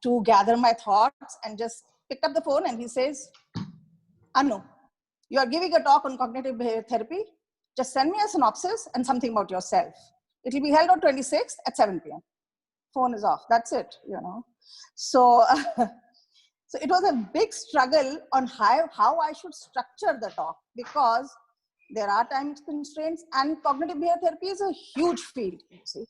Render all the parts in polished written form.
to gather my thoughts and just picked up the phone and he says, Anu, you are giving a talk on cognitive behavior therapy. Just send me a synopsis and something about yourself. It will be held on 26th at 7 p.m. Phone is off. That's it, you know. So, so it was a big struggle on how I should structure the talk, because there are time constraints and cognitive behavior therapy is a huge field, you see.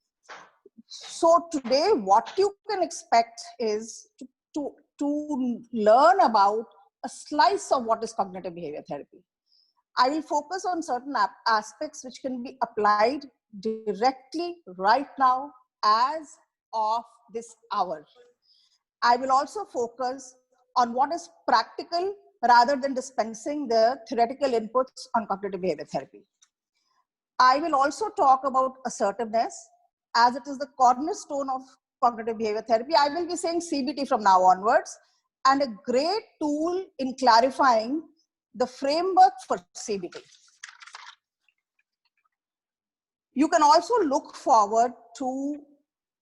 So today, what you can expect is to learn about a slice of what is cognitive behavior therapy. I will focus on certain aspects which can be applied directly right now as of this hour. I will also focus on what is practical rather than dispensing the theoretical inputs on cognitive behavior therapy. I will also talk about assertiveness, as it is the cornerstone of cognitive behavior therapy. I will be saying CBT from now onwards, and a great tool in clarifying the framework for CBT. You can also look forward to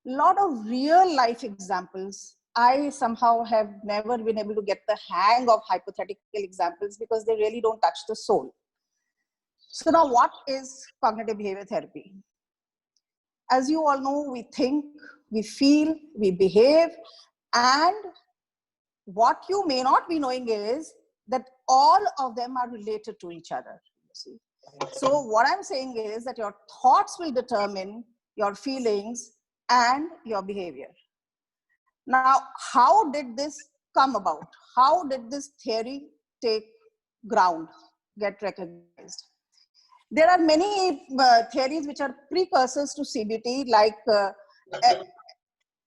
a lot of real life examples. I somehow have never been able to get the hang of hypothetical examples because they really don't touch the soul. So now, what is cognitive behavior therapy? As you all know, we think, we feel, we behave, and what you may not be knowing is that all of them are related to each other. You see? So what I'm saying is that your thoughts will determine your feelings and your behavior. Now, how did this come about? How did this theory take ground, get recognized? There are many theories which are precursors to CBT, like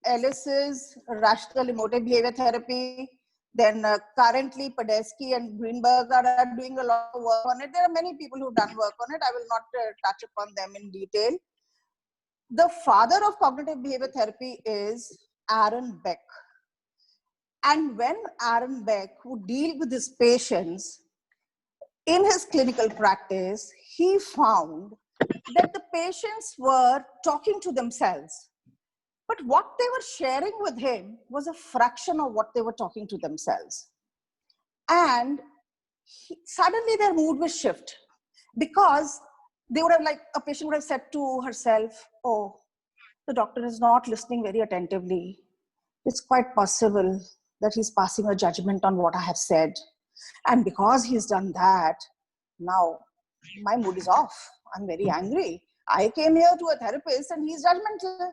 Ellis's rational emotive behavior therapy. Then currently Podesky and Greenberg are doing a lot of work on it. There are many people who've done work on it. I will not touch upon them in detail. The father of cognitive behavior therapy is Aaron Beck. And when Aaron Beck would deal with his patients in his clinical practice, he found that the patients were talking to themselves. But what they were sharing with him was a fraction of what they were talking to themselves. And suddenly their mood would shift, because they would have, like, a patient would have said to herself, oh, the doctor is not listening very attentively. It's quite possible that he's passing a judgment on what I have said. And because he's done that, now my mood is off. I'm very angry. I came here to a therapist and he's judgmental.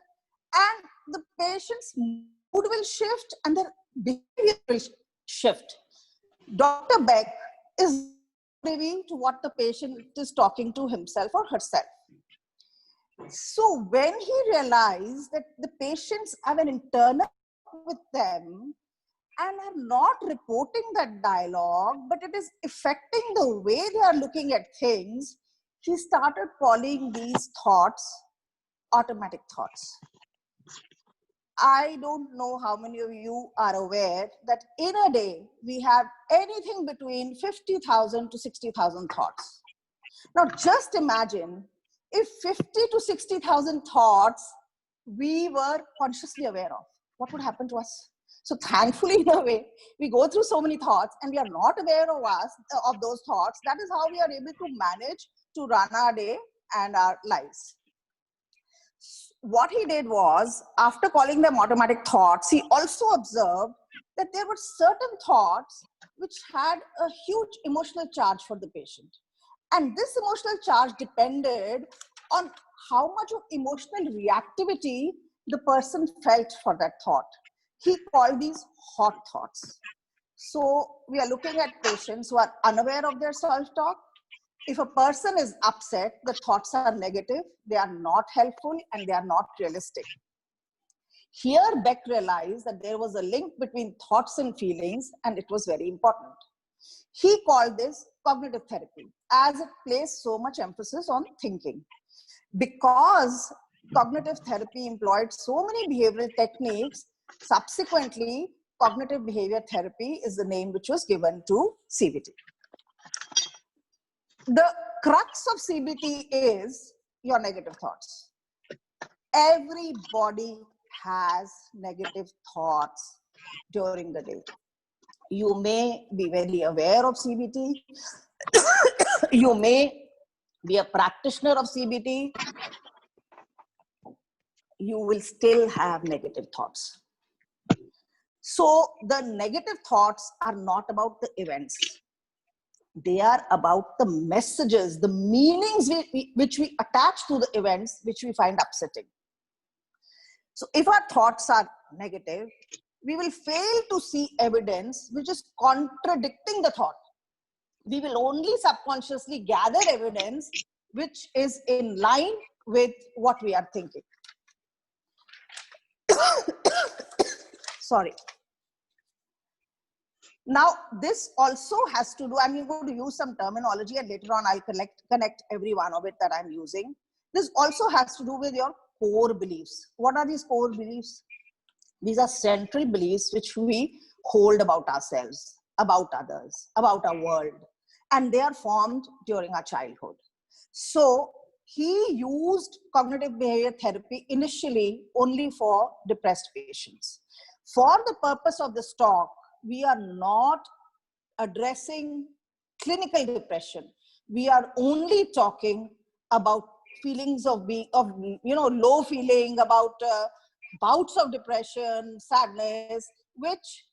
And the patient's mood will shift and their behavior will shift. Dr. Beck is privy to what the patient is talking to himself or herself. So when he realized that the patients have an internal with them and are not reporting that dialogue, but it is affecting the way they are looking at things, he started calling these thoughts automatic thoughts. I don't know how many of you are aware that in a day, we have anything between 50,000 to 60,000 thoughts. Now, just imagine if 50 to 60,000 thoughts we were consciously aware of, what would happen to us? So thankfully, in a way, we go through so many thoughts and we are not aware of those thoughts. That is how we are able to manage to run our day and our lives. What he did was, after calling them automatic thoughts, he also observed that there were certain thoughts which had a huge emotional charge for the patient. And this emotional charge depended on how much of emotional reactivity the person felt for that thought. He called these hot thoughts. So we are looking at patients who are unaware of their self-talk. If a person is upset, the thoughts are negative, they are not helpful, and they are not realistic. Here, Beck realized that there was a link between thoughts and feelings, and it was very important. He called this cognitive therapy, as it placed so much emphasis on thinking. Because cognitive therapy employed so many behavioral techniques, subsequently, cognitive behavior therapy is the name which was given to CBT. The crux of CBT is your negative thoughts. Everybody has negative thoughts. during the day. You may be very aware of CBT. You may be a practitioner of CBT. You will still have negative thoughts. So the negative thoughts are not about the events. They are about the messages, the meanings which we attach to the events, which we find upsetting. So if our thoughts are negative, we will fail to see evidence which is contradicting the thought. We will only subconsciously gather evidence which is in line with what we are thinking. Sorry. Now, this also has to do, I'm going to use some terminology and later on I'll connect every one of it that I'm using. This also has to do with your core beliefs. What are these core beliefs? These are central beliefs which we hold about ourselves, about others, about our world. And they are formed during our childhood. So he used cognitive behavior therapy initially only for depressed patients. For the purpose of this talk, we are not addressing clinical depression. We are only talking about feelings of being, low feeling, about bouts of depression, sadness, which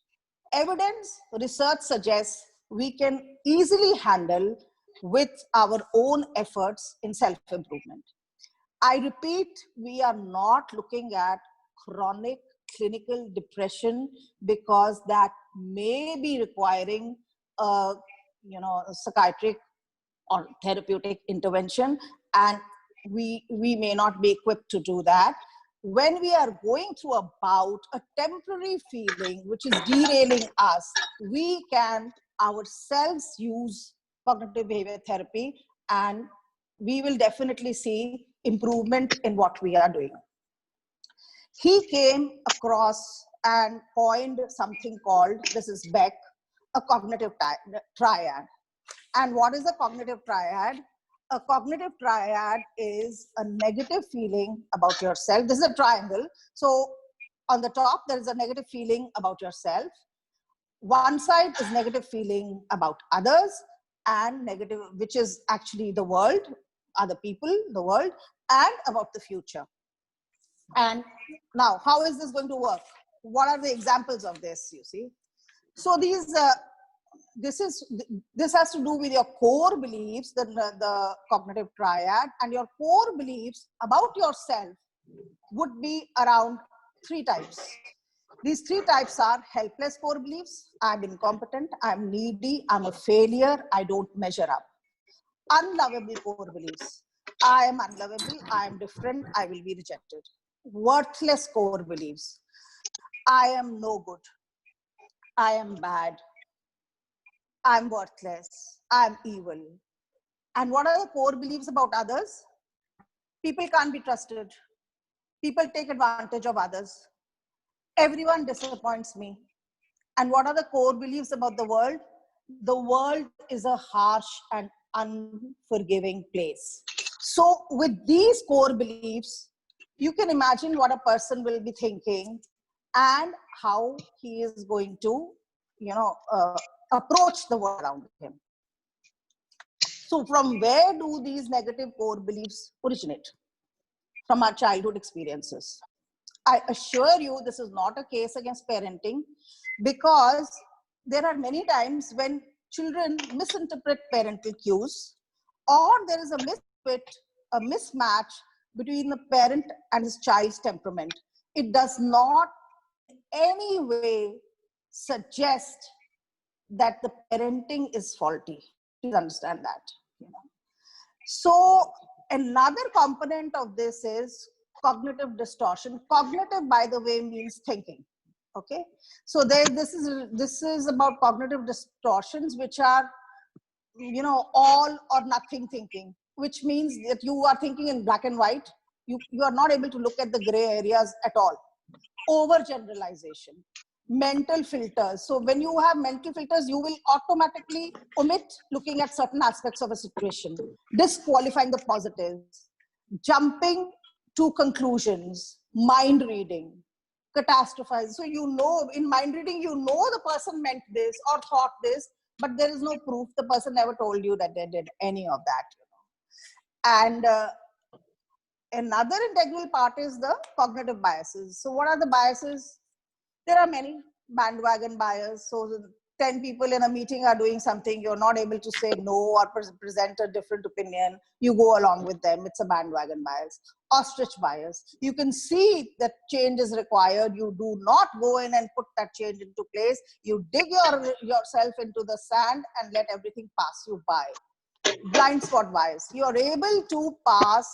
evidence, research suggests we can easily handle with our own efforts in self-improvement. I repeat, we are not looking at chronic clinical depression because that may be requiring a psychiatric or therapeutic intervention, and we may not be equipped to do that. When we are going through a bout, a temporary feeling which is derailing us, we can ourselves use cognitive behavior therapy, and we will definitely see improvement in what we are doing. He came across and coined something called, this is Beck, a cognitive triad. And what is a cognitive triad? A cognitive triad is a negative feeling about yourself. This is a triangle. So on the top, there is a negative feeling about yourself. One side is negative feeling about others, and negative, which is actually the world, other people, the world, and about the future. And now, how is this going to work? What are the examples of this, you see? So this has to do with your core beliefs, the cognitive triad, and your core beliefs about yourself would be around 3 types. These 3 types are helpless core beliefs. I'm incompetent, I'm needy, I'm a failure, I don't measure up. Unlovable core beliefs. I am unlovable, I am different, I will be rejected. Worthless core beliefs. I am no good, I am bad, I'm worthless, I'm evil. And what are the core beliefs about others? People can't be trusted. People take advantage of others. Everyone disappoints me. And what are the core beliefs about the world? The world is a harsh and unforgiving place. So with these core beliefs, you can imagine what a person will be thinking and how he is going to, approach the world around him. So from where do these negative core beliefs originate? From our childhood experiences. I assure you this is not a case against parenting, because there are many times when children misinterpret parental cues, or there is a mismatch between the parent and his child's temperament. It does not in any way suggest that the parenting is faulty. Please understand that. So another component of this is cognitive distortion. Cognitive, by the way, means thinking. Okay, so this is about cognitive distortions, which are, all or nothing thinking, which means that you are thinking in black and white. You are not able to look at the gray areas at all. Overgeneralization. Mental filters. So when you have mental filters, you will automatically omit looking at certain aspects of a situation, disqualifying the positives, jumping to conclusions, mind reading. catastrophize. So you know, in mind reading, you know the person meant this or thought this, but there is no proof. The person never told you that they did any of that. And another integral part is the cognitive biases. So what are the biases? There are many bandwagon bias. So 10 people in a meeting are doing something, you're not able to say no or present a different opinion. You go along with them. It's a bandwagon bias. Ostrich bias. You can see that change is required. You do not go in and put that change into place. You dig yourself into the sand and let everything pass you by. Blind spot bias. You're able to pass,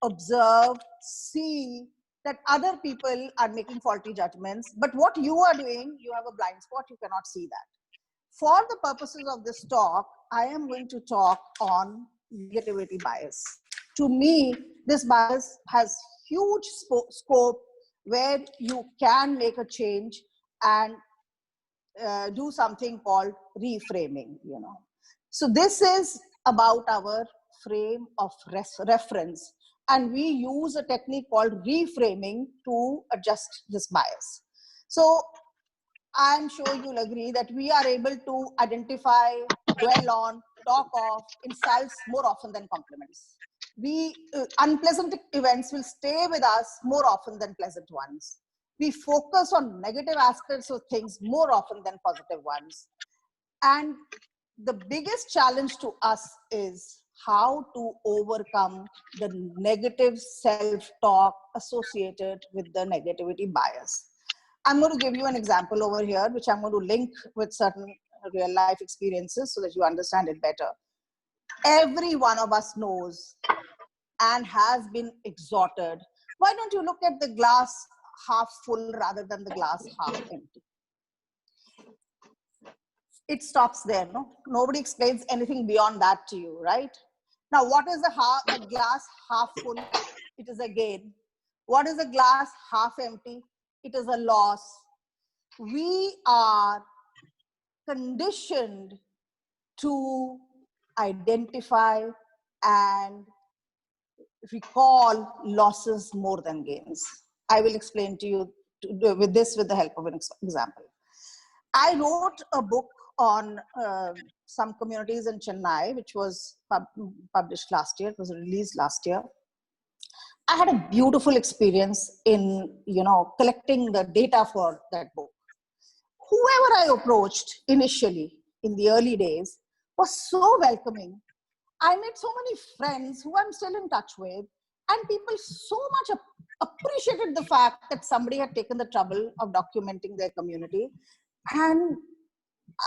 observe, see that other people are making faulty judgments, but what you are doing, you have a blind spot, you cannot see that. For the purposes of this talk, I am going to talk on negativity bias. To me, this bias has huge scope where you can make a change and do something called reframing, So this is about our frame of reference. And we use a technique called reframing to adjust this bias. So I'm sure you'll agree that we are able to identify, dwell on, talk of insults more often than compliments. Unpleasant events will stay with us more often than pleasant ones. We focus on negative aspects of things more often than positive ones. And the biggest challenge to us is how to overcome the negative self-talk associated with the negativity bias. I'm going to give you an example over here, which I'm going to link with certain real life experiences so that you understand it better. Every one of us knows and has been exhorted. Why don't you look at the glass half full rather than the glass half empty? It stops there, no? Nobody explains anything beyond that to you, right? Now, what is a glass half full? It is a gain. What is a glass half empty? It is a loss. We are conditioned to identify and recall losses more than gains. I will explain to you with the help of an example. I wrote a book on some communities in Chennai, which was published last year. It was released last year. I had a beautiful experience in, collecting the data for that book. Whoever I approached initially in the early days was so welcoming. I made so many friends who I'm still in touch with, and people so much appreciated the fact that somebody had taken the trouble of documenting their community. And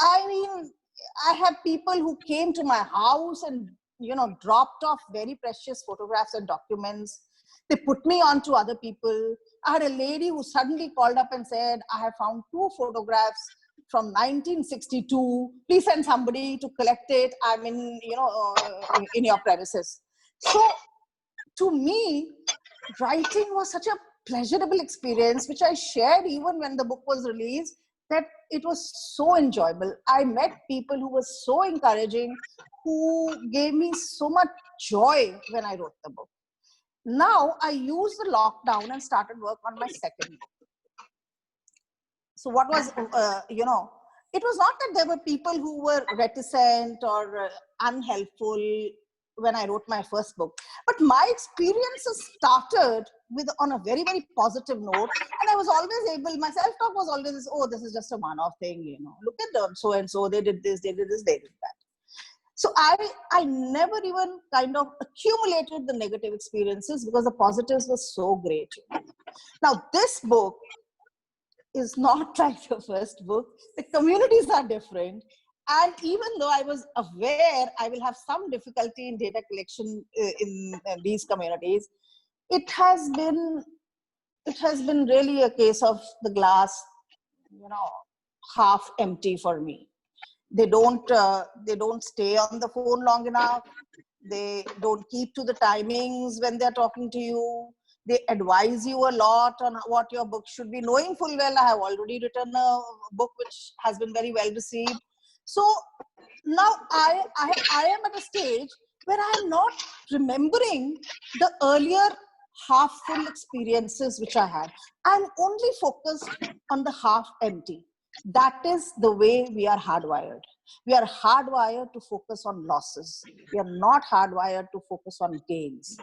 I mean, I had people who came to my house and, dropped off very precious photographs and documents. They put me on to other people. I had a lady who suddenly called up and said, I have found 2 photographs from 1962. Please send somebody to collect it. I'm in, in your premises. So to me, writing was such a pleasurable experience, which I shared even when the book was released, that it was so enjoyable. I met people who were so encouraging, who gave me so much joy when I wrote the book. Now I used the lockdown and started work on my second book. So what was, it was not that there were people who were reticent or unhelpful when I wrote my first book, but my experiences started on a very, very positive note. And I was always able, my self-talk was always, oh, this is just a one-off thing, look at them, so-and-so, they did this, they did this, they did that. So I never even kind of accumulated the negative experiences because the positives were so great. Now, this book is not like the first book. The communities are different. And even though I was aware I will have some difficulty in data collection in these communities, it has been really a case of the glass, half empty for me. They don't stay on the phone long enough. They don't keep to the timings when they're talking to you. They advise you a lot on what your book should be, knowing full well I have already written a book which has been very well received. So now I am at a stage where I am not remembering the earlier half full experiences which I had. I'm only focused on the half empty. That is the way we are hardwired. We are hardwired to focus on losses. We are not hardwired to focus on gains.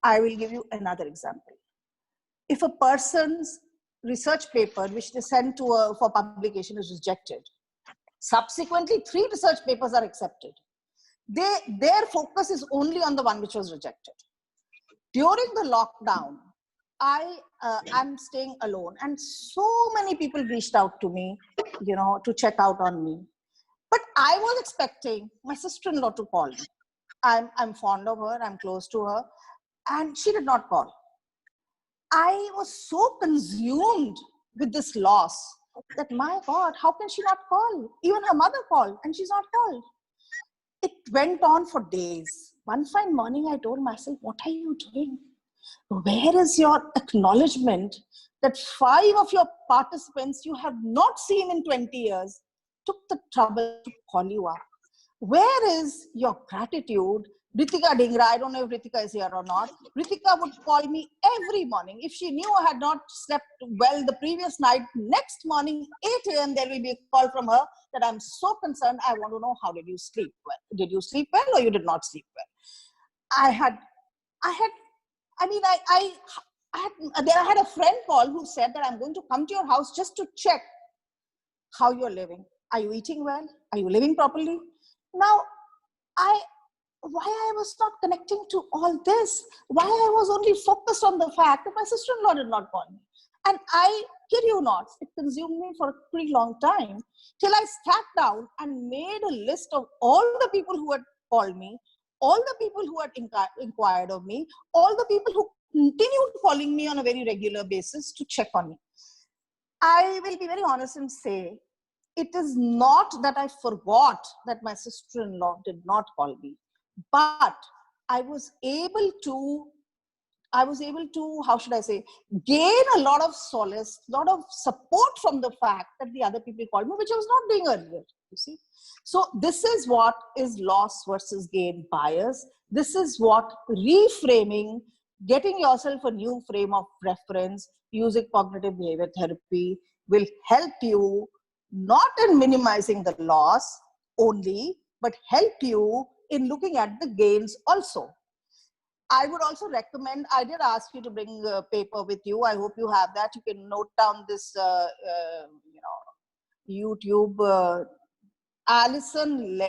I will give you another example. If a person's research paper which they send to for publication is rejected, subsequently 3 research papers are accepted. Their focus is only on the one which was rejected. During the lockdown, I'm staying alone, and so many people reached out to me, to check out on me. But I was expecting my sister-in-law to call me. I'm fond of her, I'm close to her, and she did not call. I was so consumed with this loss that, my God, how can she not call? Even her mother called and she's not called. It went on for days. One fine morning, I told myself, what are you doing? Where is your acknowledgement that 5 of your participants you have not seen in 20 years took the trouble to call you up? Where is your gratitude? Ritika Dhingra, I don't know if Ritika is here or not. Ritika would call me every morning. If she knew I had not slept well the previous night, next morning, 8 a.m., there will be a call from her that I'm so concerned. I want to know, how did you sleep well? Did you sleep well or you did not sleep well? I had a friend call who said that I'm going to come to your house just to check how you're living. Are you eating well? Are you living properly? Now, why I was not connecting to all this? Why I was only focused on the fact that my sister-in-law did not call me? And I kid you not, it consumed me for a pretty long time till I sat down and made a list of all the people who had called me, all the people who had inquired of me, all the people who continued calling me on a very regular basis to check on me. I will be very honest and say, it is not that I forgot that my sister-in-law did not call me, but I was able to, how should I say, gain a lot of solace, a lot of support from the fact that the other people called me, which I was not doing earlier, you see. So this is what is loss versus gain bias. This is what reframing, getting yourself a new frame of reference using cognitive behavior therapy will help you, not in minimizing the loss only, but help you in looking at the gains also. I would also recommend, I did ask you to bring a paper with you. I hope you have that. You can note down this, YouTube, Alison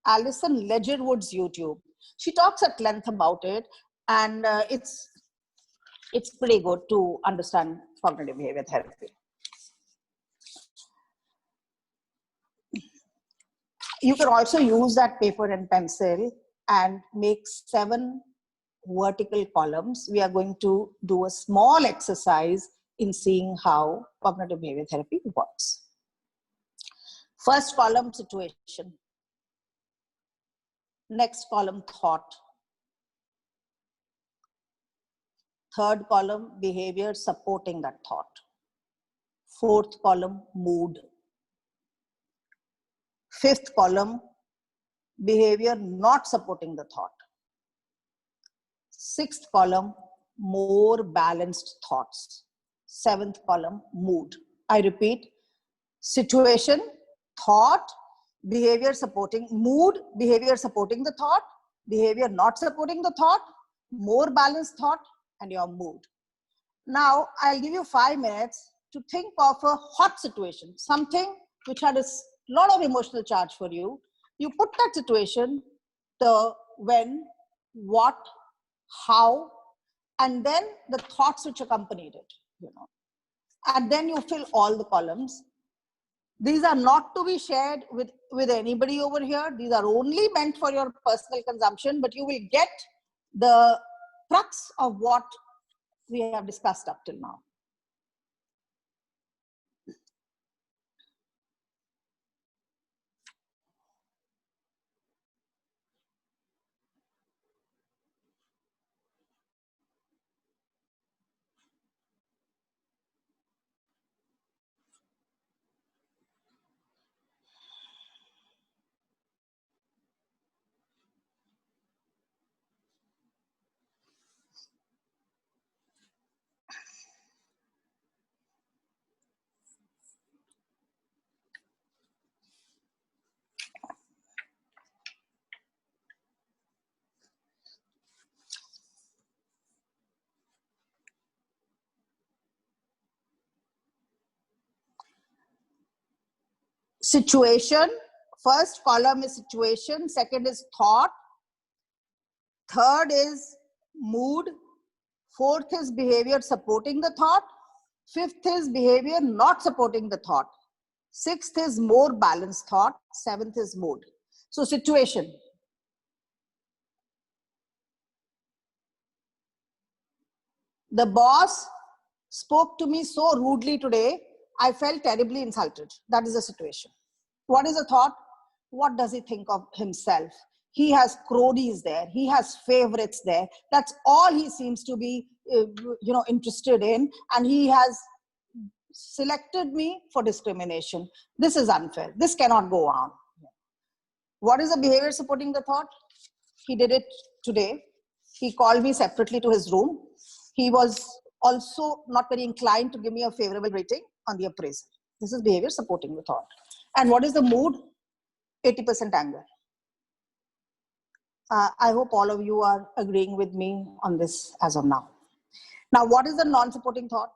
Ledgerwood's YouTube. She talks at length about it, and it's pretty good to understand cognitive behavior therapy. You can also use that paper and pencil and make 7 vertical columns. We are going to do a small exercise in seeing how cognitive behavior therapy works. First column, situation. Next column, thought. Third column, behavior supporting that thought. Fourth column, mood. Fifth column, behavior not supporting the thought. Sixth column, more balanced thoughts. Seventh column, mood. I repeat, situation, thought, behavior supporting, mood, behavior supporting the thought, behavior not supporting the thought, more balanced thought, and your mood. Now, I'll give you 5 minutes to think of a hot situation, something which had a lot of emotional charge for you. You put that situation, the when, what, how, and then the thoughts which accompanied it, and then you fill all the columns. These are not to be shared with anybody over here. These are only meant for your personal consumption, but you will get the crux of what we have discussed up till now. Situation, first column is situation, second is thought, third is mood, fourth is behavior supporting the thought, fifth is behavior not supporting the thought, sixth is more balanced thought, seventh is mood. So situation. The boss spoke to me so rudely today, I felt terribly insulted. That is the situation. What is the thought? What does he think of himself? He has cronies there. He has favorites there. That's all he seems to be, interested in. And he has selected me for discrimination. This is unfair. This cannot go on. What is the behavior supporting the thought? He did it today. He called me separately to his room. He was also not very inclined to give me a favorable rating on the appraisal. This is behavior supporting the thought. And what is the mood? 80% anger. I hope all of you are agreeing with me on this as of now. Now, what is the non-supporting thought?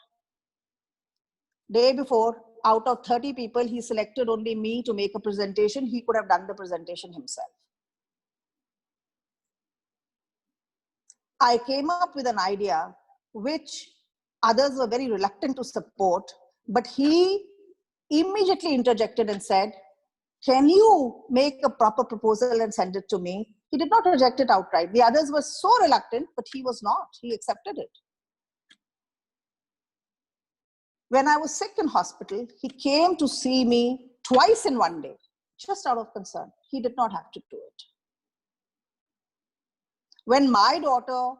Day before, out of 30 people, he selected only me to make a presentation. He could have done the presentation himself. I came up with an idea which others were very reluctant to support, but he immediately interjected and said, can you make a proper proposal and send it to me? He did not reject it outright. The others were so reluctant, but he was not. He accepted it. When I was sick in hospital, he came to see me twice in one day, just out of concern. He did not have to do it. When my daughter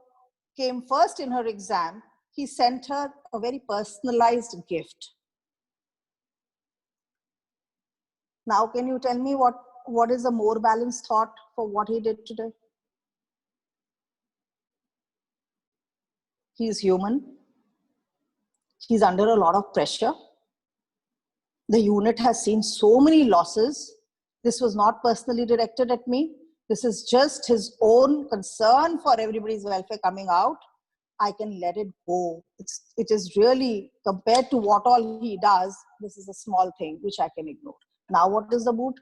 came first in her exam, he sent her a very personalized gift. Now, can you tell me what is a more balanced thought for what he did today? He's human. He's under a lot of pressure. The unit has seen so many losses. This was not personally directed at me. This is just his own concern for everybody's welfare coming out. I can let it go. It is really, compared to what all he does, this is a small thing which I can ignore. Now what is the mood?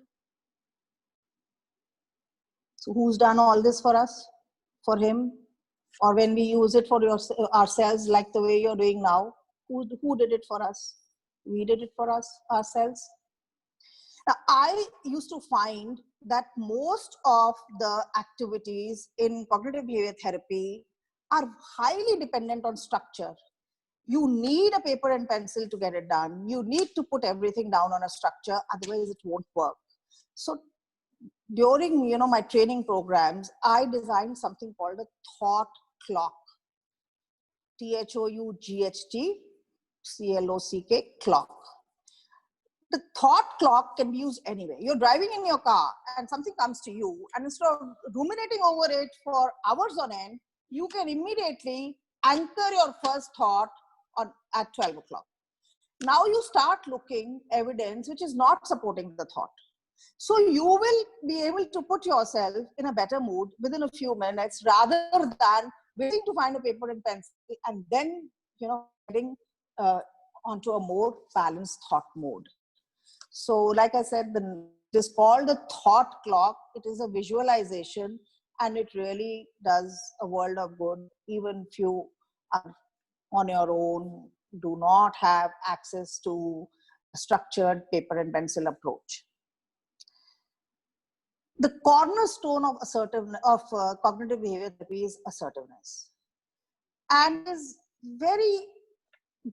So who's done all this for us? For him? Or when we use it for ourselves like the way you're doing now, who did it for us? We did it for ourselves. Now, I used to find that most of the activities in cognitive behavior therapy are highly dependent on structure. You need a paper and pencil to get it done. You need to put everything down on a structure, otherwise it won't work. So during my training programs, I designed something called a thought clock. THOUGHT clock. The thought clock can be used anywhere. You're driving in your car and something comes to you, and instead of ruminating over it for hours on end, you can immediately anchor your first thought at 12 o'clock. Now you start looking evidence which is not supporting the thought. So you will be able to put yourself in a better mood within a few minutes, rather than waiting to find a paper and pencil and then getting onto a more balanced thought mode. So like I said, it is called the thought clock. It is a visualization, and it really does a world of good, even if you are on your own, do not have access to a structured paper and pencil approach. The cornerstone of cognitive behavior therapy is assertiveness, and is very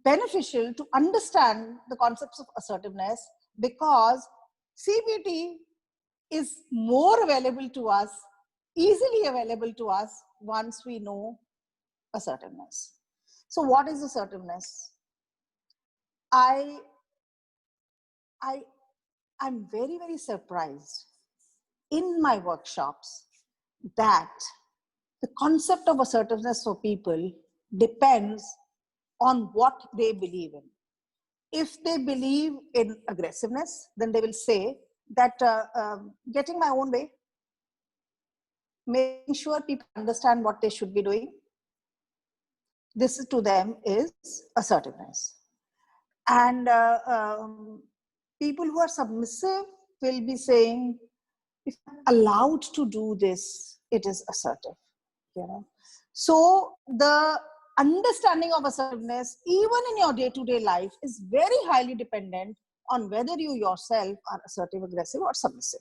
beneficial to understand the concepts of assertiveness, because CBT is more available to us, easily available to us, once we know assertiveness. So what is assertiveness? I'm very, very surprised in my workshops that the concept of assertiveness for people depends on what they believe in. If they believe in aggressiveness, then they will say that getting my own way, making sure people understand what they should be doing, this to them is assertiveness. And People who are submissive will be saying, if I'm allowed to do this, it is assertive. You know? So the understanding of assertiveness, even in your day-to-day life, is very highly dependent on whether you yourself are assertive, aggressive, or submissive.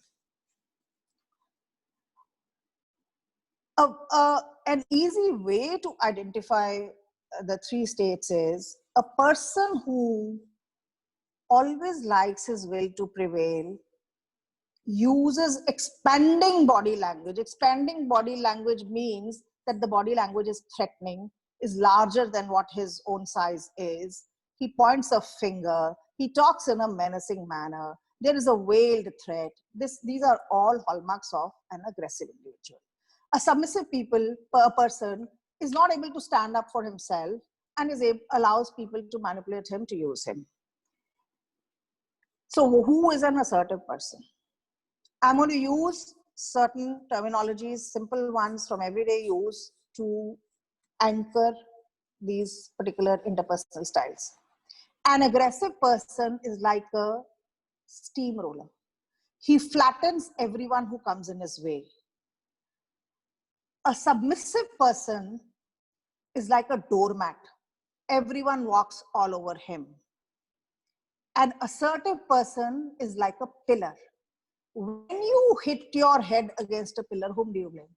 An easy way to identify the three states is a person who always likes his will to prevail, uses expanding body language. Expanding body language means that the body language is threatening, is larger than what his own size is. He points a finger. He talks in a menacing manner. There is a veiled threat. These are all hallmarks of an aggressive individual. A submissive person is not able to stand up for himself and allows people to manipulate him to use him. So who is an assertive person? I'm going to use certain terminologies, simple ones from everyday use, to anchor these particular interpersonal styles. An aggressive person is like a steamroller. He flattens everyone who comes in his way. A submissive person is like a doormat. Everyone walks all over him. An assertive person is like a pillar. When you hit your head against a pillar, whom do you blame?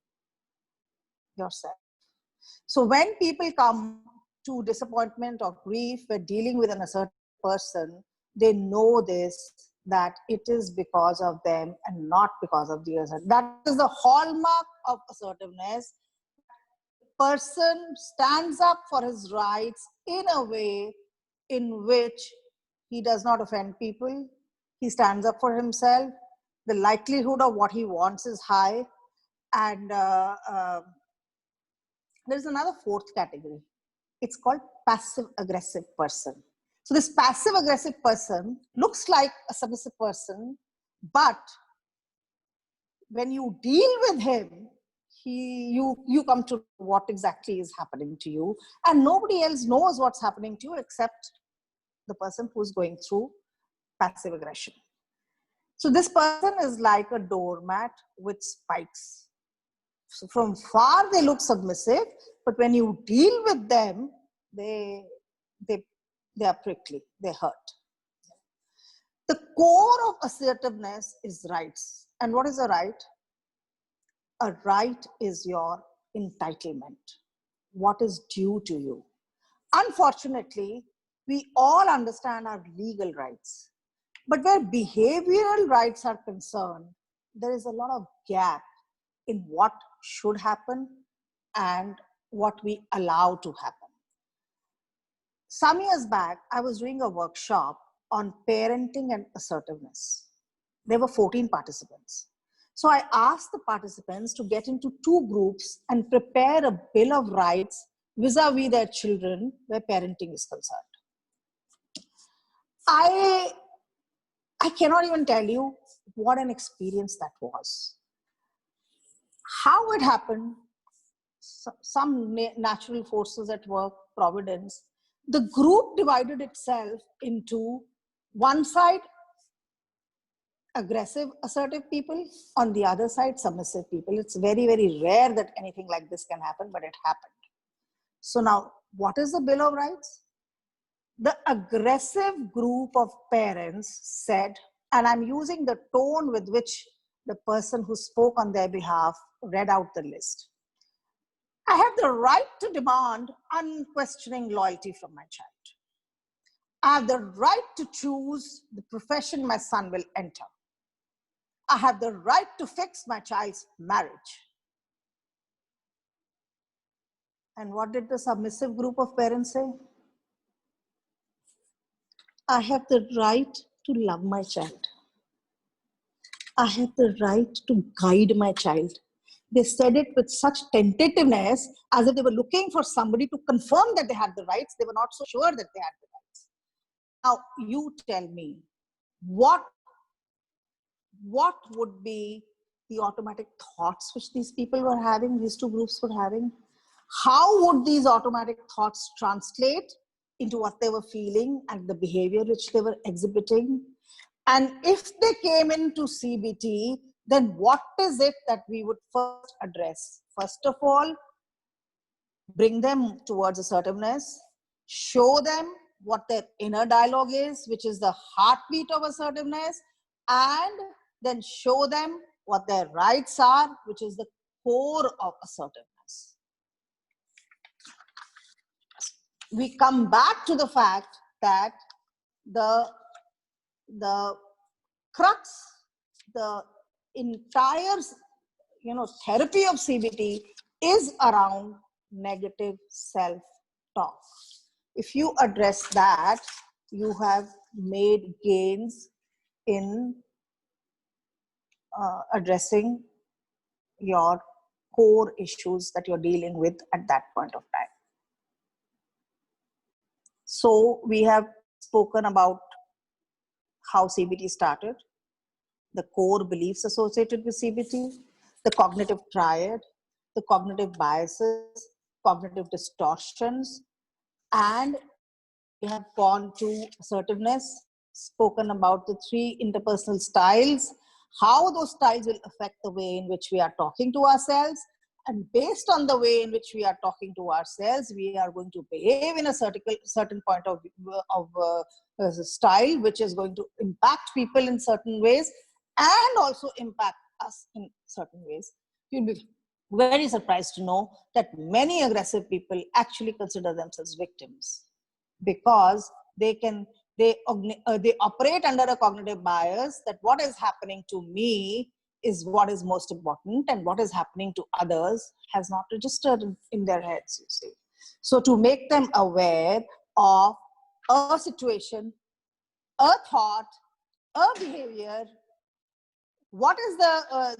Yourself. So when people come to disappointment or grief, we're dealing with an assertive person, they know this, that it is because of them and not because of the other. That is the hallmark of assertiveness. Person stands up for his rights in a way in which he does not offend people. He stands up for himself. The likelihood of what he wants is high. And there's another fourth category. It's called passive aggressive person. So this passive aggressive person looks like a submissive person, but when you deal with him, you come to what exactly is happening to you, and nobody else knows what's happening to you except the person who's going through passive aggression. So this person is like a doormat with spikes. So from far they look submissive, but when you deal with them, they are prickly, they hurt. The core of assertiveness is rights. And what is a right? A right is your entitlement, what is due to you. Unfortunately, we all understand our legal rights, but where behavioral rights are concerned, there is a lot of gap in what should happen and what we allow to happen. Some years back, I was doing a workshop on parenting and assertiveness. There were 14 participants. So I asked the participants to get into two groups and prepare a bill of rights vis-a-vis their children where parenting is concerned. I cannot even tell you what an experience that was. How it happened, some natural forces at work, providence, the group divided itself into one side, aggressive, assertive people, on the other side, submissive people. It's very, very rare that anything like this can happen, but it happened. So now, what is the Bill of Rights? The aggressive group of parents said, and I'm using the tone with which the person who spoke on their behalf read out the list. I have the right to demand unquestioning loyalty from my child. I have the right to choose the profession my son will enter. I have the right to fix my child's marriage. And what did the submissive group of parents say? I have the right to love my child. I have the right to guide my child. They said it with such tentativeness as if they were looking for somebody to confirm that they had the rights. They were not so sure that they had the rights. Now, you tell me, what would be the automatic thoughts which these people were having, these two groups were having? How would these automatic thoughts translate into what they were feeling and the behavior which they were exhibiting? And if they came into CBT, then what is it that we would first address? First of all, bring them towards assertiveness, show them what their inner dialogue is, which is the heartbeat of assertiveness, and then show them what their rights are, which is the core of assertiveness. We come back to the fact that the crux, the entire therapy of CBT is around negative self-talk. If you address that, you have made gains in addressing your core issues that you're dealing with at that point of time. So we have spoken about how CBT started, the core beliefs associated with CBT, the cognitive triad, the cognitive biases, cognitive distortions, and we have gone to assertiveness, spoken about the 3 interpersonal styles, how those styles will affect the way in which we are talking to ourselves. And based on the way in which we are talking to ourselves, we are going to behave in a certain point of style, which is going to impact people in certain ways and also impact us in certain ways. You'll be very surprised to know that many aggressive people actually consider themselves victims, because they operate under a cognitive bias that what is happening to me is what is most important, and what is happening to others has not registered in their heads, you see. So to make them aware of a situation, a thought, a behavior, what is the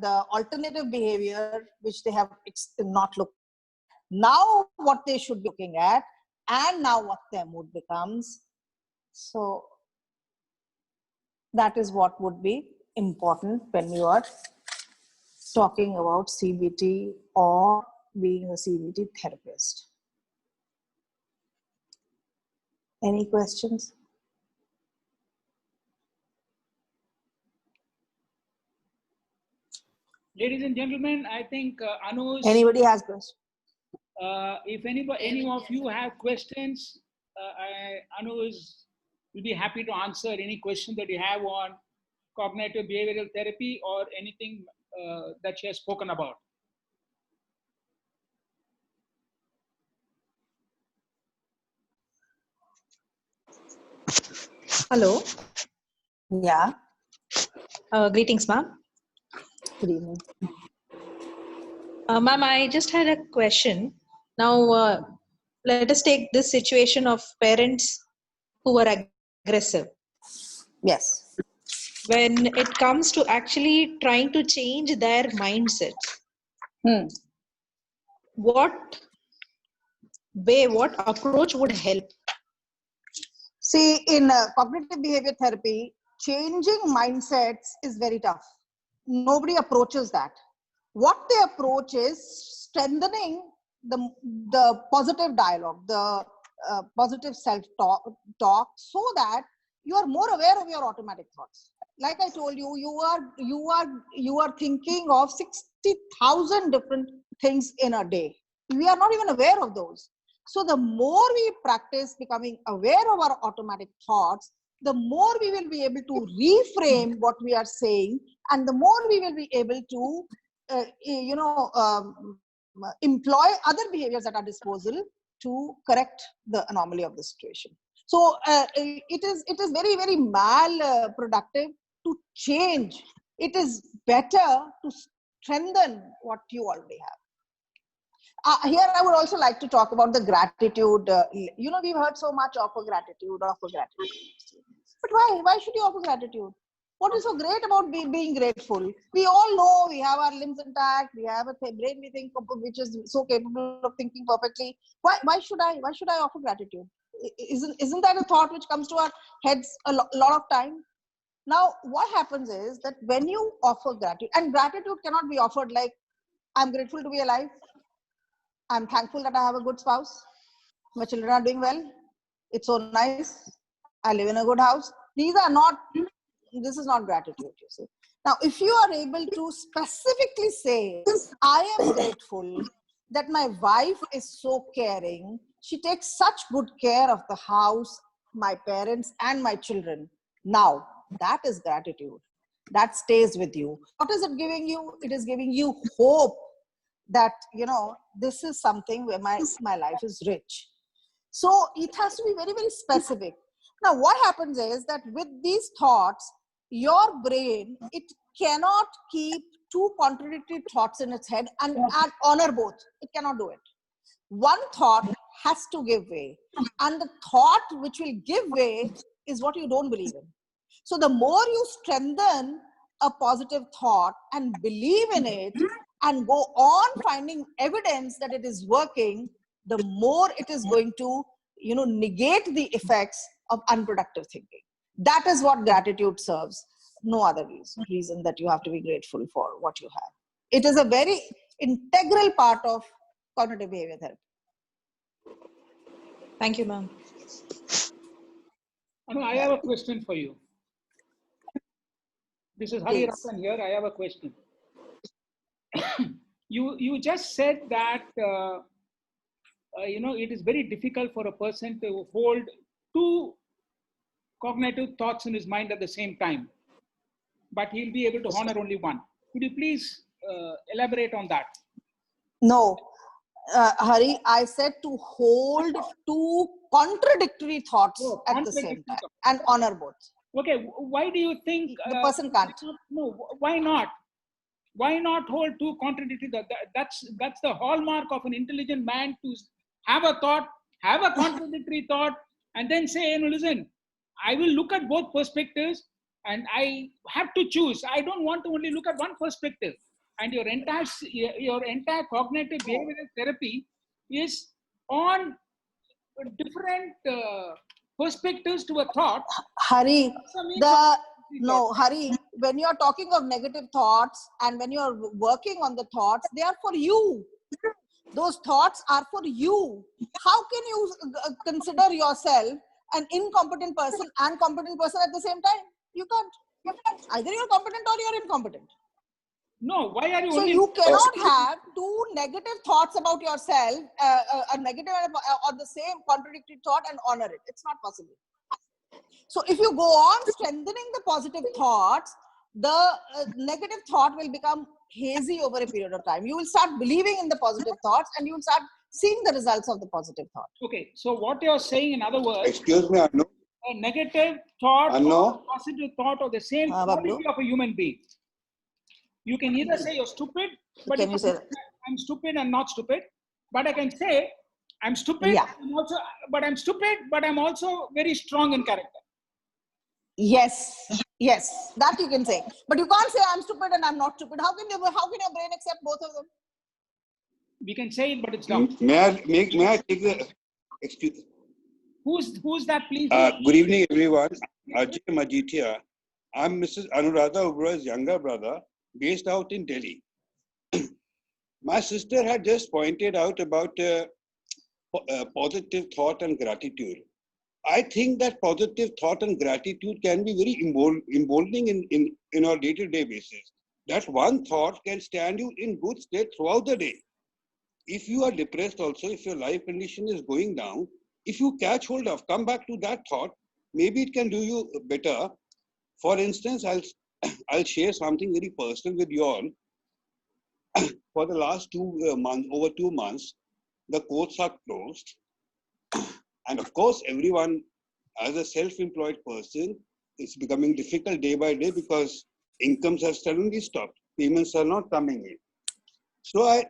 the alternative behavior which they have not looked at, now what they should be looking at, and now what their mood becomes. So that is what would be important when you are talking about CBT or being a CBT therapist. Any questions? Ladies and gentlemen, I think Anu's... Anybody has questions? If any of you have questions, Anu will be happy to answer any question that you have on cognitive behavioral therapy or anything that she has spoken about. Hello. Yeah. Greetings, ma'am. Good evening. Ma'am, I just had a question. Now, let us take this situation of parents who are aggressive. Yes. When it comes to actually trying to change their mindset, what approach would help? See, in cognitive behavior therapy, changing mindsets is very tough. Nobody approaches that. What they approach is strengthening the positive dialogue, the positive self-talk, so that you are more aware of your automatic thoughts. Like I told you, you are thinking of 60,000 different things in a day. We are not even aware of those. So the more we practice becoming aware of our automatic thoughts, the more we will be able to reframe what we are saying, and the more we will be able to employ other behaviors at our disposal to correct the anomaly of the situation. So it is very, very productive to change. It is better to strengthen what you already have. Here I would also like to talk about the gratitude. We've heard so much offer gratitude. But why should you offer gratitude? What is so great about being grateful? We all know we have our limbs intact. We have a brain we think which is so capable of thinking perfectly. Why should I offer gratitude? Isn't that a thought which comes to our heads a lot of time? Now, what happens is that when you offer gratitude, and gratitude cannot be offered like, I'm grateful to be alive. I'm thankful that I have a good spouse. My children are doing well. It's so nice. I live in a good house. These are not, this is not gratitude, you see. Now, if you are able to specifically say, I am grateful that my wife is so caring, she takes such good care of the house, my parents and my children. Now, that is gratitude. That stays with you. What is it giving you? It is giving you hope that, you know, this is something where my life is rich. So it has to be very, very specific. Now, what happens is that with these thoughts, your brain, it cannot keep two contradictory thoughts in its head and honor both. It cannot do it. One thought has to give way. And the thought which will give way is what you don't believe in. So the more you strengthen a positive thought and believe in it and go on finding evidence that it is working, the more it is going to, you know, negate the effects of unproductive thinking. That is what gratitude serves. No other reason that you have to be grateful for what you have. It is a very integral part of cognitive behavior therapy. Thank you, ma'am. I have a question for you. This is Hari Ratan here. I have a question. You just said that you know, it is very difficult for a person to hold two cognitive thoughts in his mind at the same time, but he'll be able to honor only one. Could you please elaborate on that? No, Hari, I said to hold two contradictory thoughts at the same time and honor both. Okay, why do you think the person can't? No, why not? Why not hold two contradictory thoughts? That's the hallmark of an intelligent man, to have a thought, have a contradictory thought, and then say, no, listen, I will look at both perspectives and I have to choose. I don't want to only look at one perspective. And your entire cognitive behavioral therapy is on different perspectives to a thought. Hari, Hari, when you're talking of negative thoughts and when you're working on the thoughts, they are for you. Those thoughts are for you. How can you consider yourself an incompetent person and competent person at the same time? You can't. Either you're competent or you're incompetent. No, why are you? So you cannot have two negative thoughts about yourself, a negative or the same contradictory thought, and honor it. It's not possible. So if you go on strengthening the positive thoughts, the negative thought will become hazy over a period of time. You will start believing in the positive thoughts and you will start seeing the results of the positive thought. Okay, so what you're saying, in other words, excuse me, Anu. A negative thought or a positive thought or the same quality of a human being. You can either say you're stupid, but can you say I'm stupid and not stupid. But I can say I'm stupid, but I'm stupid, but I'm also very strong in character. Yes, that you can say. But you can't say I'm stupid and I'm not stupid. How can your brain accept both of them? We can say it, but it's dumb. May I take the excuse? Who's that, please? Good evening, everyone. Ajay Majithia. I'm Mrs. Anuradha Oberoi's younger brother, based out in Delhi. My sister had just pointed out about positive thought and gratitude. I think that positive thought and gratitude can be very emboldening in our day-to-day basis. That one thought can stand you in good state throughout the day. If you are depressed also, if your life condition is going down, if you catch hold of, come back to that thought, maybe it can do you better. For instance, I'll share something very personal with you all. For the last 2 months, over 2 months, the courts are closed. And of course, everyone, as a self-employed person, it's becoming difficult day by day because incomes have suddenly stopped. Payments are not coming in. So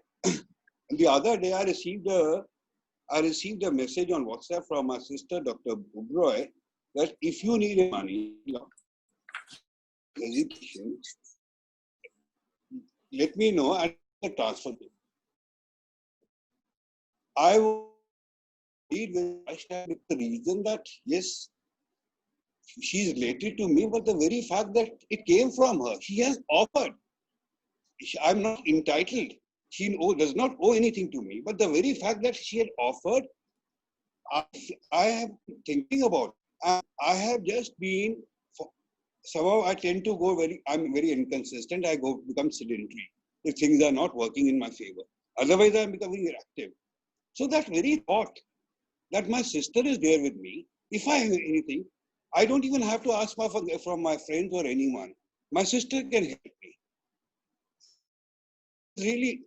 the other day, I received a message on WhatsApp from my sister, Dr. Oberoi, that if you need money, let me know and I'll transfer it. I will read with the reason that, yes, she is related to me, but the very fact that it came from her, she has offered. I'm not entitled. She does not owe anything to me, but the very fact that she had offered, I have been thinking about it. I have just been somehow I tend to go I'm very inconsistent. I become sedentary if things are not working in my favor. Otherwise, I'm becoming inactive. So that very thought that my sister is there with me, if I have anything, I don't even have to ask from my friends or anyone. My sister can help me. Really,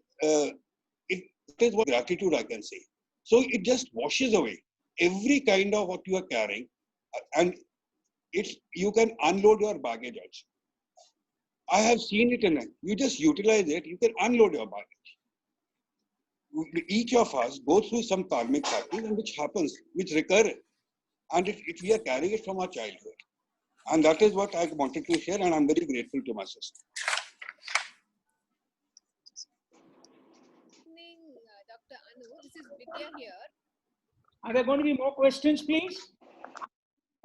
it is what gratitude I can say. So it just washes away every kind of what you are carrying, and you can unload your baggage also. I have seen it in it. You just utilize it, you can unload your baggage. Each of us go through some karmic cycle and which recur, and we are carrying it from our childhood. And that is what I wanted to share, and I'm very grateful to my sister. Good evening, Dr. Anu. This is Vidya here. Are there going to be more questions, please?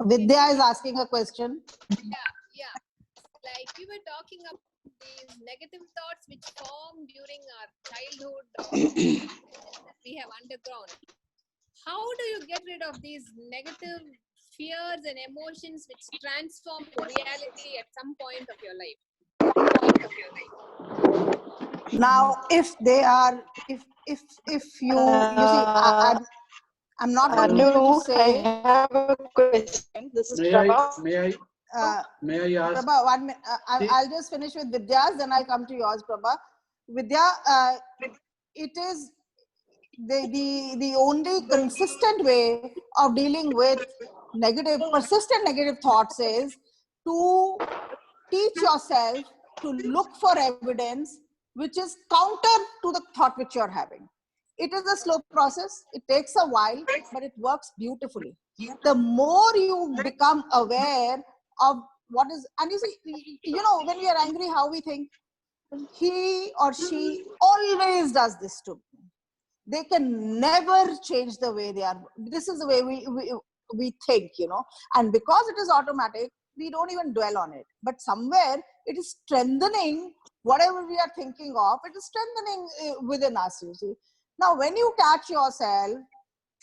Vidya is asking a question. Yeah. Like we were talking about these negative thoughts which form during our childhood that we have undergone. How do you get rid of these negative fears and emotions which transform to reality at some point of your life? Now, if they are, if you see, I'm not going to be able to say. I have a question. This is Prabha. May I ask? Prabha, 1 minute. I'll just finish with Vidya's, then I'll come to yours, Prabha. Vidya, it is the only consistent way of dealing with persistent negative thoughts is to teach yourself to look for evidence which is counter to the thought which you're having. It is a slow process. It takes a while, but it works beautifully. The more you become aware of what is, and you see, when we are angry, how we think, he or she always does this to me. They can never change the way they are. This is the way we think, and because it is automatic, we don't even dwell on it. But somewhere it is strengthening whatever we are thinking of. It is strengthening within us, you see. Now, when you catch yourself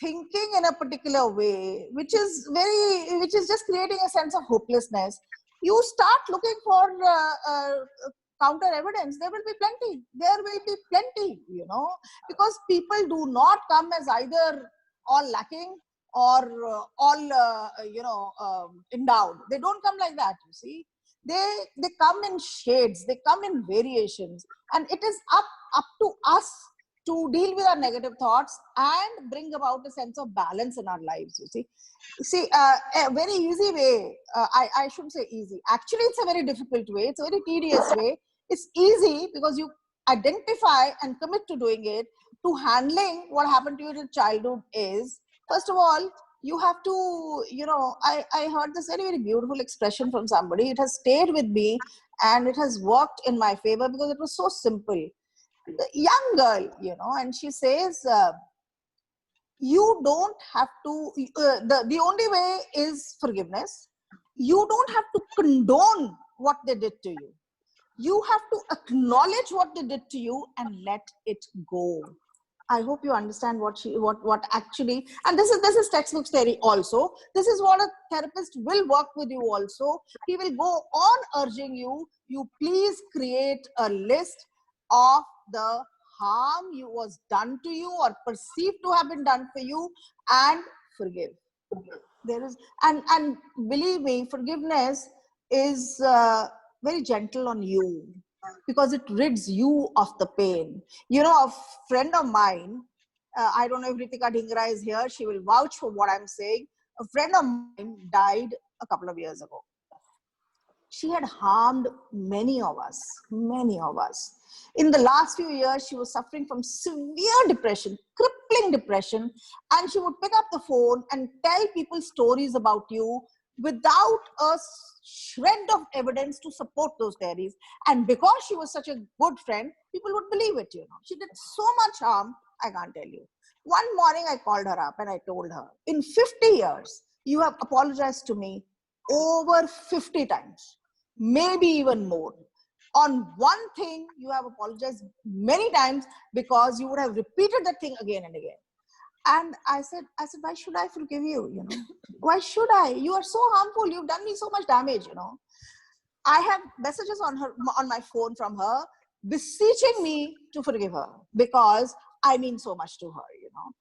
thinking in a particular way, which is just creating a sense of hopelessness, you start looking for counter evidence. There will be plenty, because people do not come as either all lacking or all endowed. They don't come like that, you see. They come in shades, they come in variations, and it is up to us to deal with our negative thoughts and bring about a sense of balance in our lives, you see. A very easy way, I shouldn't say easy, actually it's a very difficult way, it's a very tedious way. It's easy because you identify and commit to doing it. To handling what happened to you in childhood is, first of all, you have to, I heard this very, very beautiful expression from somebody. It has stayed with me and it has worked in my favor because it was so simple. The young girl, and she says, you don't have to, the only way is forgiveness. You don't have to condone what they did to you. You have to acknowledge what they did to you and let it go. I hope you understand what actually, and this is textbook theory also. This is what a therapist will work with you also. He will go on urging you please create a list of the harm was done to you or perceived to have been done for you, and forgive. There is, and believe me, forgiveness is very gentle on you because it rids you of the pain. A friend of mine, I don't know if Ritika Dhingra is here, she will vouch for what I'm saying. A friend of mine died a couple of years ago. She had harmed many of us. In the last few years, she was suffering from severe depression, crippling depression, and she would pick up the phone and tell people stories about you without a shred of evidence to support those theories. And because she was such a good friend, people would believe it, She did so much harm, I can't tell you. One morning, I called her up and I told her, in 50 years, you have apologized to me over 50 times, maybe even more. On one thing, you have apologized many times because you would have repeated that thing again and again. And I said, why should I forgive you? Why should I? You are so harmful. You've done me so much damage, I have messages on my phone from her beseeching me to forgive her because I mean so much to her, you know.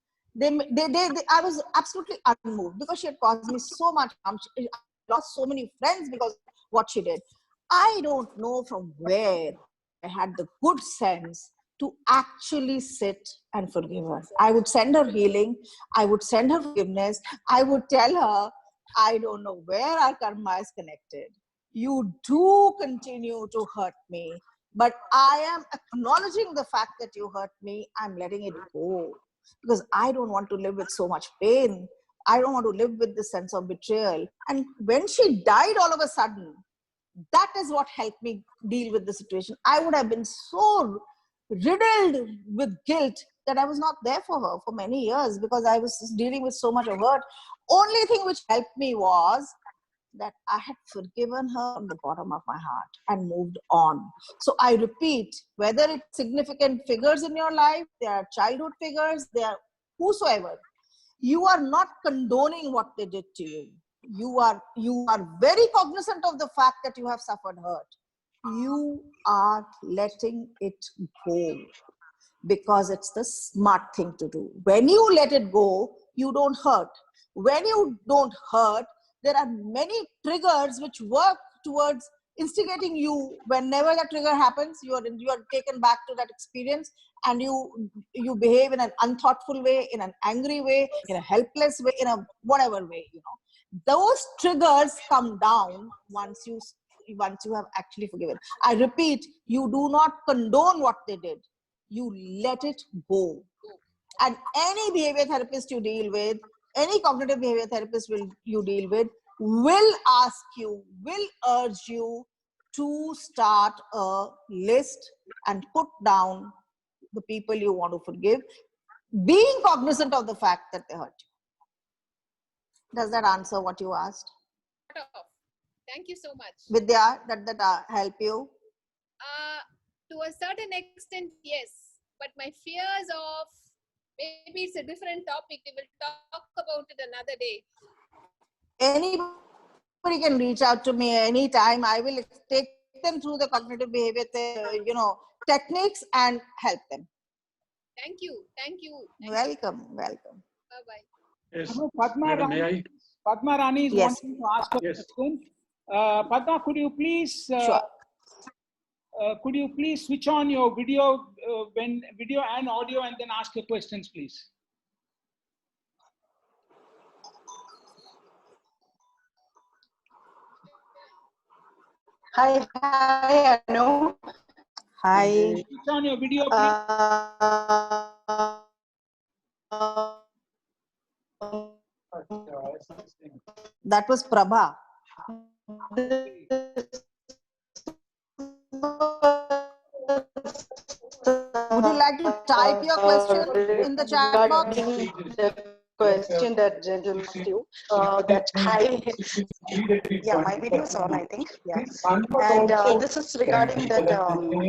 I was absolutely unmoved because she had caused me so much harm. I lost so many friends because of what she did. I don't know from where I had the good sense to actually sit and forgive her. I would send her healing. I would send her forgiveness. I would tell her, I don't know where our karma is connected. You do continue to hurt me, but I am acknowledging the fact that you hurt me. I'm letting it go because I don't want to live with so much pain. I don't want to live with this sense of betrayal. And when she died all of a sudden, that is what helped me deal with the situation. I would have been so riddled with guilt that I was not there for her for many years because I was dealing with so much of hurt. Only thing which helped me was that I had forgiven her from the bottom of my heart and moved on. So I repeat, whether it's significant figures in your life, they are childhood figures, they are whosoever, you are not condoning what they did to you. You are very cognizant of the fact that you have suffered hurt. You are letting it go because it's the smart thing to do. When you let it go, you don't hurt. When you don't hurt, there are many triggers which work towards instigating you. Whenever that trigger happens, you are taken back to that experience and you behave in an unthoughtful way, in an angry way, in a helpless way, in a whatever way, you know. Those triggers come down once you have actually forgiven. I repeat, you do not condone what they did. You let it go. And any behavior therapist you deal with, any cognitive behavior therapist you deal with, will ask you, will urge you to start a list and put down the people you want to forgive, being cognizant of the fact that they hurt you. Does that answer what you asked? Thank you so much. Vidya, that help you? To a certain extent, yes. But my fears of, maybe it's a different topic. We will talk about it another day. Anybody can reach out to me anytime. I will take them through the cognitive behavior, techniques and help them. Thank you. Thank you. Welcome. Bye-bye. Yes. Padma May I? Padma Rani is Yes. wanting to ask a Yes. question. Padma, could you please Sure. switch on your video video and audio and then ask your questions, please? Hi, Anu. Hi. Switch on your video, please. That was Prabha. Would you like to type your question in the chat box? The question that gentleman asked you, that yeah, my video is on, I think. Yeah. And this is regarding that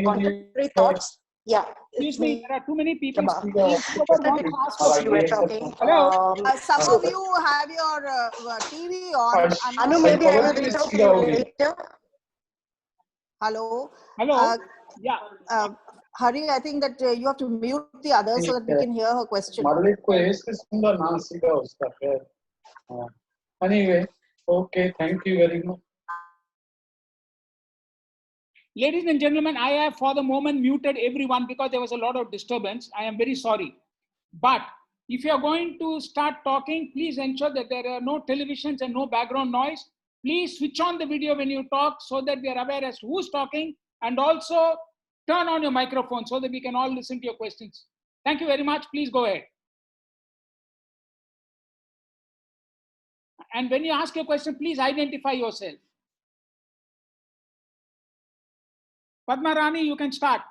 contradictory thoughts. Yeah. Excuse me, there are too many people. Prabha. You were talking. Hello. Some of you have your TV on. Anu, maybe I will reach out to you later. Hello. Hello. Yeah. Hari, I think that you have to mute the others so that we can hear her question. Anyway, okay, thank you very much. Ladies and gentlemen, I have for the moment muted everyone because there was a lot of disturbance. I am very sorry. But if you are going to start talking, please ensure that there are no televisions and no background noise. Please switch on the video when you talk so that we are aware as to who's talking, and also turn on your microphone so that we can all listen to your questions. Thank you very much. Please go ahead. And when you ask your question, please identify yourself. Padma Rani, you can start.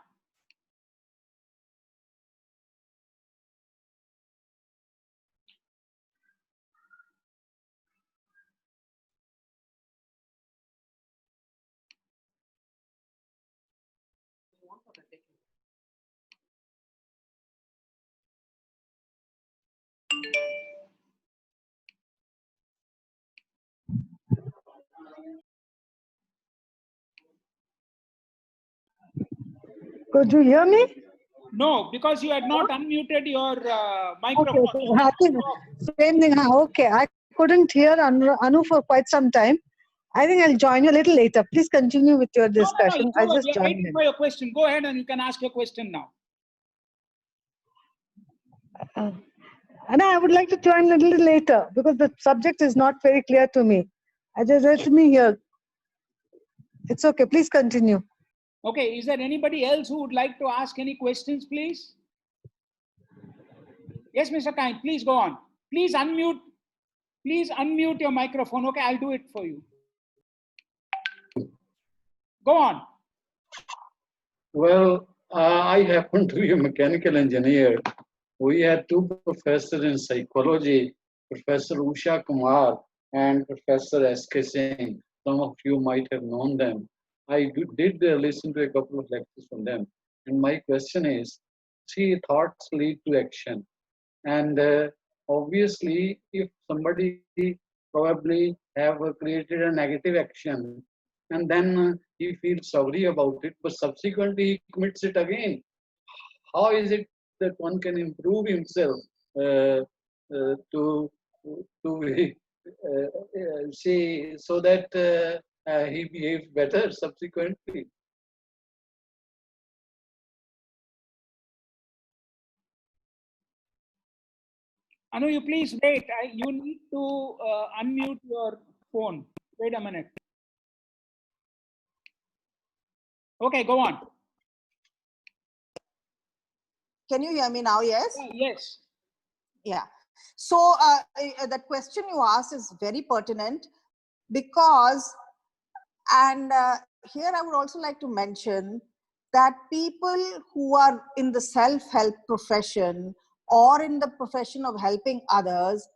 Could you hear me? No, because you had not unmuted your Okay, microphone. I think same thing. Okay, I couldn't hear Anu for quite some time. I think I'll join you a little later. Please continue with your No, discussion. it's I over. just We are joined waiting in. for your question. Go ahead and you can ask your question now. And I would like to join a little later because the subject is not very clear to me. Let me hear. It's okay. Please continue. Okay, is there anybody else who would like to ask any questions, please? Yes, Mr. Kind, please go on. Please unmute your microphone. Okay, I'll do it for you. Go on. Well, I happen to be a mechanical engineer. We had two professors in psychology, Professor Usha Kumar and Professor S.K. Singh. Some of you might have known them. I did listen to a couple of lectures from them. And my question is, see, thoughts lead to action. And obviously, if somebody probably have created a negative action, and then he feels sorry about it, but subsequently he commits it again, how is it that one can improve himself to say so that he behaves better subsequently? Anu, you please wait. You need to unmute your phone. Wait a minute. Okay, go on. Can you hear me now? Yes? Yes. Yeah. So that question you asked is very pertinent because, and here I would also like to mention that people who are in the self-help profession or in the profession of helping others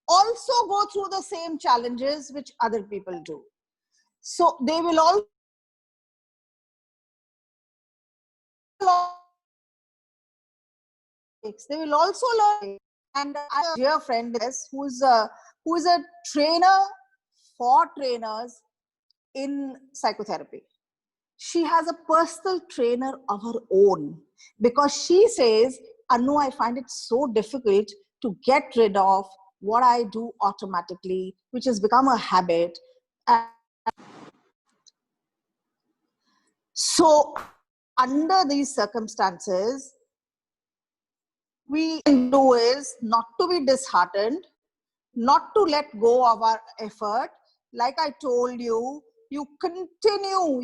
also go through the same challenges which other people do. So they will all also learn. And I have a dear friend who is a trainer for trainers in psychotherapy. She has a personal trainer of her own because she says, Anu, I find it so difficult to get rid of what I do automatically, which has become a habit. And so under these circumstances, we can do is not to be disheartened, not to let go of our effort. Like I told you, you continue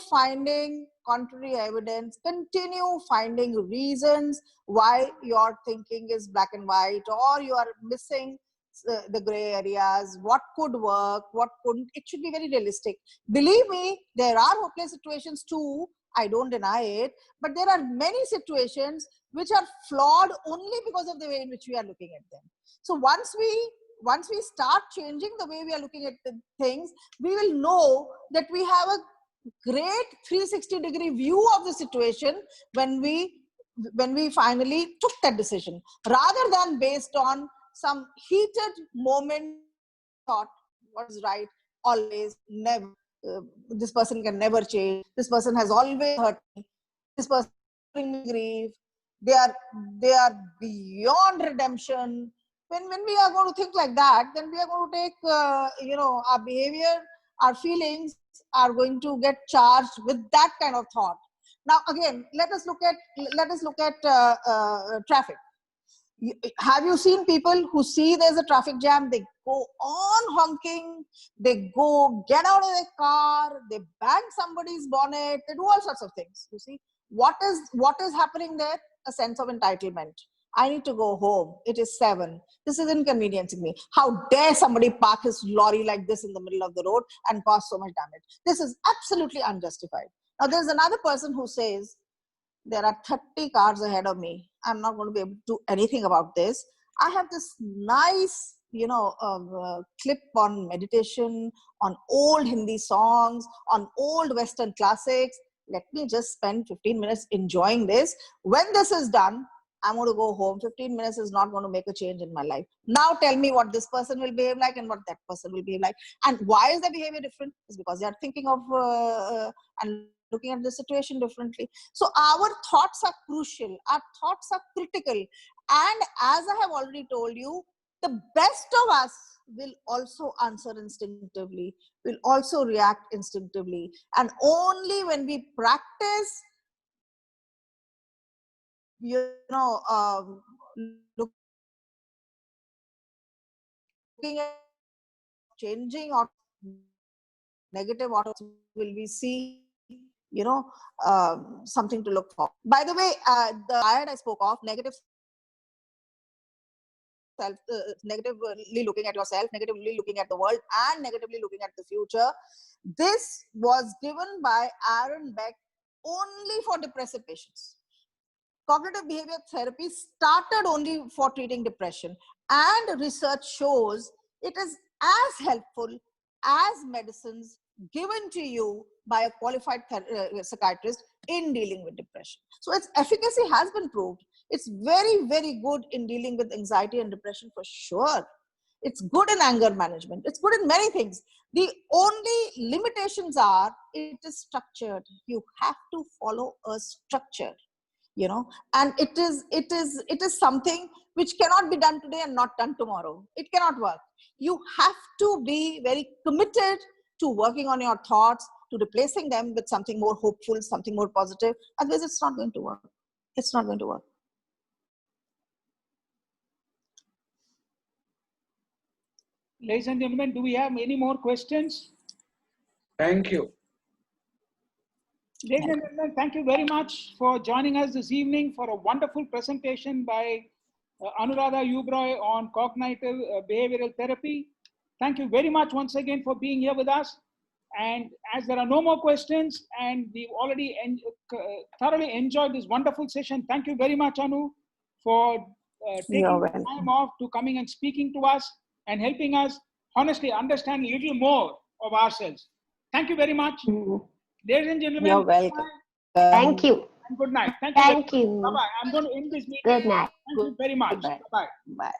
finding contrary evidence, continue finding reasons why your thinking is black and white, or you are missing the gray areas, what could work, what couldn't. It should be very realistic. Believe me, there are hopeless situations too, I don't deny it, but there are many situations which are flawed only because of the way in which we are looking at them. So once we start changing the way we are looking at the things, we will know that we have a great 360-degree view of the situation when we finally took that decision, rather than based on some heated moment thought what is right, always, never. This person can never change. This person has always hurt me. This person bring me grief. They are beyond redemption. When we are going to think like that, then we are going to take our behavior, our feelings are going to get charged with that kind of thought. Now again, let us look at traffic. Have you seen people who see there's a traffic jam, they go on honking, they go get out of their car, they bang somebody's bonnet, they do all sorts of things. You see, what is happening there? A sense of entitlement. I need to go home. It is 7. This is inconveniencing me. How dare somebody park his lorry like this in the middle of the road and cause so much damage? This is absolutely unjustified. Now there's another person who says, there are 30 cars ahead of me. I'm not going to be able to do anything about this. I have this nice, clip on meditation, on old Hindi songs, on old Western classics. Let me just spend 15 minutes enjoying this. When this is done, I'm going to go home. 15 minutes is not going to make a change in my life. Now tell me what this person will behave like and what that person will behave like. And why is their behavior different? It's because they are thinking of and looking at the situation differently. So our thoughts are crucial. Our thoughts are critical. And as I have already told you, the best of us will also answer instinctively, will also react instinctively. And only when we practice, looking at changing or negative autos, will we see, something to look for. By the way, the triad I spoke of, negatively looking at yourself, negatively looking at the world, and negatively looking at the future, this was given by Aaron Beck only for depressive patients. Cognitive behavior therapy started only for treating depression, and research shows it is as helpful as medicines given to you by a qualified psychiatrist in dealing with depression. So its efficacy has been proved. It's very, very good in dealing with anxiety and depression for sure. It's good in anger management. It's good in many things. The only limitations are it is structured. You have to follow a structure, and it is something which cannot be done today and not done tomorrow. It cannot work. You have to be very committed to working on your thoughts, to replacing them with something more hopeful, something more positive. Otherwise, it's not going to work. It's not going to work. Ladies and gentlemen, do we have any more questions? Thank you. Ladies and gentlemen, thank you very much for joining us this evening for a wonderful presentation by Anuradha Uberoi on cognitive behavioral therapy. Thank you very much once again for being here with us. And as there are no more questions and we've already thoroughly enjoyed this wonderful session, thank you very much, Anu, for taking time off to coming and speaking to us and helping us honestly understand a little more of ourselves. Thank you very much. Ladies and gentlemen, you're welcome. Thank you. And good night. Thank you. Bye-bye. I'm going to end this meeting. Good night. Thank you very much. Bye. Bye-bye. Bye.